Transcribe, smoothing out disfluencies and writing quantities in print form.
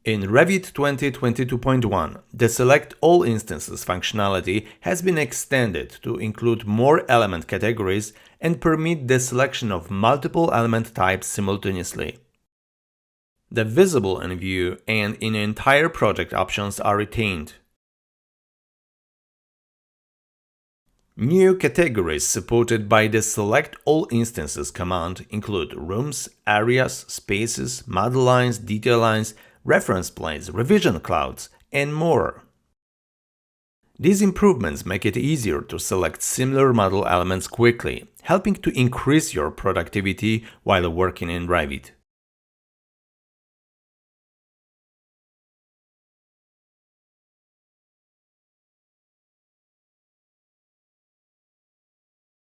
In Revit 2022.1, the Select All Instances functionality has been extended to include more element categories and permit the selection of multiple element types simultaneously. The Visible in View and in Entire Project options are retained. New categories supported by the Select All Instances command include rooms, areas, spaces, model lines, detail lines, reference planes, revision clouds, and more. These improvements make it easier to select similar model elements quickly, helping to increase your productivity while working in Revit.